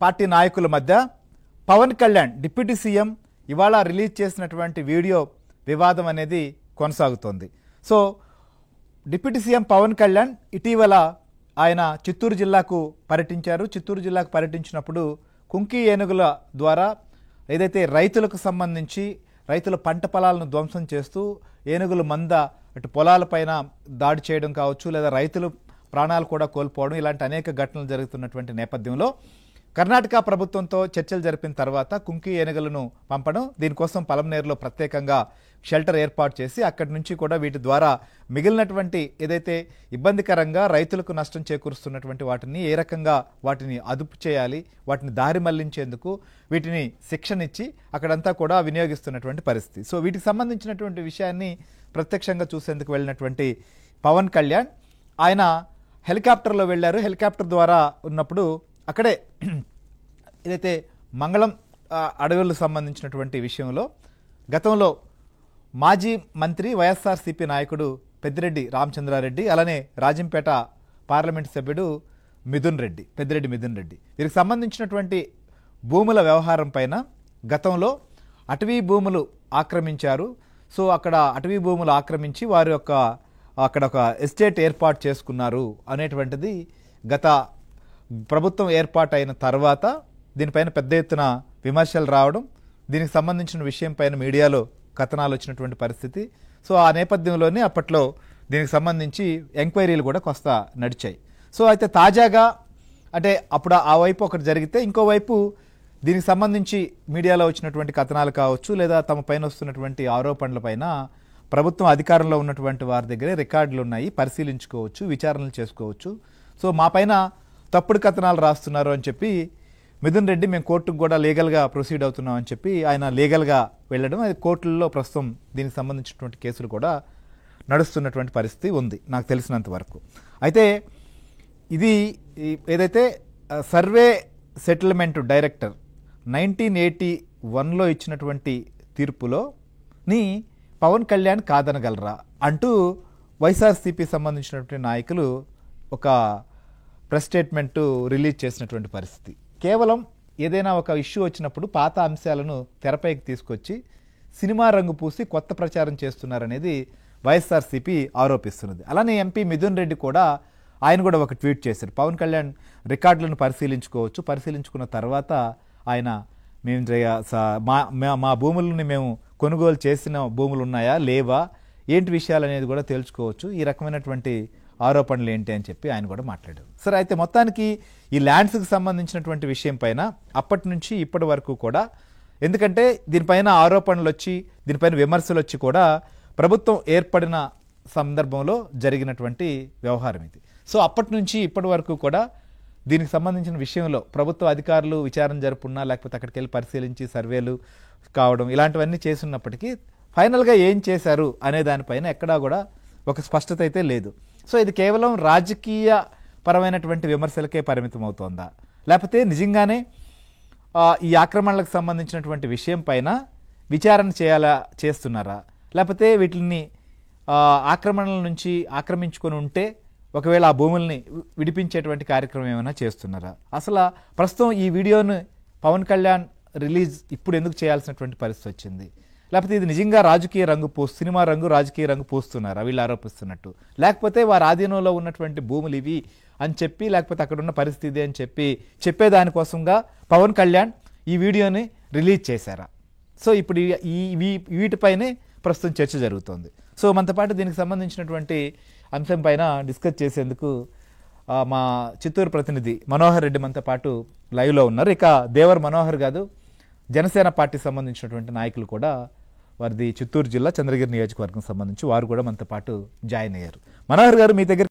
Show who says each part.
Speaker 1: Party నాయకుల మధ్య Pawan Kalyan deputy CM ఇవాళ రిలీజ్ చేసినటువంటి వీడియో వివాదం అనేది కొనసాగుతోంది. So deputy CM Pawan Kalyan ఇటీవల ఆయన చిత్తూరు జిల్లాకు పర్యటించారు. చిత్తూరు జిల్లాకు పర్యటించినప్పుడు కుంకి ఏనుగుల ద్వారా ఏదైతే రైతులకు సంబంధించి రైతుల పంట పొలాలను ధ్వంసం చేస్తూ ఏనుగుల మంద అటు పొలాలపైన దాడి చేయడం కావచ్చు, లేదా రైతులు ప్రాణాలు కూడా కోల్పోవడం, ఇలాంటి అనేక ఘటనలు జరుగుతున్నటువంటి నేపథ్యంలో కర్ణాటక ప్రభుత్వంతో చర్చలు జరిపిన తర్వాత కుంకి ఏనుగులను పంపడం, దీనికోసం పలమనేరులో ప్రత్యేకంగా షెల్టర్ ఏర్పాటు చేసి అక్కడి నుంచి కూడా వీటి ద్వారా మిగిలినటువంటి ఏదైతే ఇబ్బందికరంగా రైతులకు నష్టం చేకూరుస్తున్నటువంటి వాటిని ఏ రకంగా వాటిని అదుపు చేయాలి, వాటిని దారి మళ్లించేందుకు వీటిని శిక్షణ ఇచ్చి అక్కడంతా కూడా వినియోగిస్తున్నటువంటి పరిస్థితి. సో వీటికి సంబంధించినటువంటి విషయాన్ని ప్రత్యక్షంగా చూసేందుకు వెళ్ళినటువంటి పవన్ కళ్యాణ్ ఆయన హెలికాప్టర్లో వెళ్ళారు. హెలికాప్టర్ ద్వారా ఉన్నప్పుడు అక్కడే ఏదైతే మంగళం అడవులకు సంబంధించినటువంటి విషయంలో గతంలో మాజీ మంత్రి వైఎస్ఆర్సీపీ నాయకుడు పెద్దిరెడ్డి రామచంద్రారెడ్డి, అలానే రాజంపేట పార్లమెంటు సభ్యుడు పెద్దిరెడ్డి మిథున్ రెడ్డి, వీరికి సంబంధించినటువంటి భూముల వ్యవహారం పైన గతంలో అటవీ భూములు ఆక్రమించారు. సో అక్కడ అటవీ భూములు ఆక్రమించి వారి యొక్క అక్కడ ఒక ఎస్టేట్ ఏర్పాటు చేసుకున్నారు అనేటువంటిది గత ప్రభుత్వం ఏర్పాటైన తర్వాత దీనిపైన పెద్ద ఎత్తున విమర్శలు రావడం, దీనికి సంబంధించిన విషయం పైన మీడియాలో కథనాలు వచ్చినటువంటి పరిస్థితి. సో ఆ నేపథ్యంలోనే అప్పట్లో దీనికి సంబంధించి ఎంక్వైరీలు కూడా కొంత నడిచాయి. సో అయితే తాజాగా అంటే అప్పుడు ఆ వైపు ఒకటి జరిగితే ఇంకోవైపు దీనికి సంబంధించి మీడియాలో వచ్చినటువంటి కథనాలు కావచ్చు, లేదా తమ పైన వస్తున్నటువంటి ఆరోపణలపైన ప్రభుత్వం అధికారంలో ఉన్నటువంటి వారి దగ్గరే రికార్డులు ఉన్నాయి, పరిశీలించుకోవచ్చు, విచారణలు చేసుకోవచ్చు. సో మా పైన తప్పుడు కథనాలు రాస్తున్నారు అని చెప్పి మిథున్ రెడ్డి మేము కోర్టుకు కూడా లీగల్గా ప్రొసీడ్ అవుతున్నాం అని చెప్పి ఆయన లీగల్గా వెళ్ళడం, అది కోర్టుల్లో ప్రస్తుతం దీనికి సంబంధించినటువంటి కేసులు కూడా నడుస్తున్నటువంటి పరిస్థితి ఉంది నాకు తెలిసినంత వరకు. అయితే ఇది ఏదైతే సర్వే సెటిల్మెంట్ డైరెక్టర్ 1981లో ఇచ్చినటువంటి తీర్పులోని పవన్ కళ్యాణ్ కాదనగలరా అంటూ వైఎస్ఆర్సీపీ సంబంధించినటువంటి నాయకులు ఒక ప్రెస్ స్టేట్మెంటు రిలీజ్ చేసినటువంటి పరిస్థితి. కేవలం ఏదైనా ఒక ఇష్యూ వచ్చినప్పుడు పాత అంశాలను తెరపైకి తీసుకొచ్చి సినిమా రంగు పూసి కొత్త ప్రచారం చేస్తున్నారనేది వైఎస్ఆర్సీపీ ఆరోపిస్తున్నది. అలానే ఎంపీ మిథున్ రెడ్డి కూడా ఆయన కూడా ఒక ట్వీట్ చేశారు, పవన్ కళ్యాణ్ రికార్డులను పరిశీలించుకోవచ్చు, పరిశీలించుకున్న తర్వాత ఆయన మేము మా భూములని మేము కొనుగోలు చేసిన భూములు ఉన్నాయా లేవా ఏంటి విషయాలు అనేది కూడా తేల్చుకోవచ్చు, ఈ రకమైనటువంటి ఆరోపణలు ఏంటి అని చెప్పి ఆయన కూడా మాట్లాడారు. సరే అయితే మొత్తానికి ఈ ల్యాండ్స్కి సంబంధించినటువంటి విషయం పైన అప్పటి నుంచి ఇప్పటి వరకు కూడా, ఎందుకంటే దీనిపైన ఆరోపణలు వచ్చి దీనిపైన విమర్శలు వచ్చి కూడా ప్రభుత్వం ఏర్పడిన సందర్భంలో జరిగినటువంటి వ్యవహారం ఇది. సో అప్పటి నుంచి ఇప్పటి వరకు కూడా దీనికి సంబంధించిన విషయంలో ప్రభుత్వ అధికారులు విచారణ జరుపున్నా, లేకపోతే అక్కడికి వెళ్ళి పరిశీలించి సర్వేలు కావడం ఇలాంటివన్నీ చేస్తున్నప్పటికీ ఫైనల్గా ఏం చేశారు అనే దానిపైన ఎక్కడా కూడా ఒక స్పష్టత అయితే లేదు. సో ఇది కేవలం రాజకీయ పరమైనటువంటి విమర్శలకే పరిమితం అవుతోందా, లేకపోతే నిజంగానే ఈ ఆక్రమణలకు సంబంధించినటువంటి విషయం పైన విచారణ చేస్తున్నారా, లేకపోతే వీటిని ఆక్రమణల నుంచి ఆక్రమించుకొని ఉంటే ఒకవేళ ఆ భూముల్ని విడిపించేటువంటి కార్యక్రమం ఏమైనా చేస్తున్నారా? అసలు ప్రస్తుతం ఈ వీడియోను పవన్ కళ్యాణ్ రిలీజ్ ఇప్పుడు ఎందుకు చేయాల్సినటువంటి పరిస్థితి వచ్చింది? లేకపోతే ఇది నిజంగా రాజకీయ రంగు సినిమా రంగు రాజకీయ రంగు పూస్తున్నారా వీళ్ళు ఆరోపిస్తున్నట్టు, లేకపోతే వారి ఆధీనంలో ఉన్నటువంటి భూములు ఇవి అని చెప్పి, లేకపోతే అక్కడ ఉన్న పరిస్థితి అని చెప్పి చెప్పేదానికోసంగా పవన్ కళ్యాణ్ ఈ వీడియోని రిలీజ్ చేశారా? సో ఇప్పుడు వీటిపైనే ప్రస్తుతం చర్చ జరుగుతోంది. సో మనతో పాటు దీనికి సంబంధించినటువంటి అంశం పైన డిస్కస్ చేసేందుకు మా చిత్తూరు ప్రతినిధి మనోహర్ రెడ్డి మనతో పాటు లైవ్లో ఉన్నారు. ఇక దేవర్ మనోహర్ గారు జనసేన పార్టీకి సంబంధించినటువంటి నాయకులు కూడా వారిది చిత్తూరు జిల్లా చంద్రగిరి నియోజకవర్గం సంబంధించి వారు కూడా మనతో పాటు జాయిన్ అయ్యారు. మనోహర్ గారు మీ దగ్గర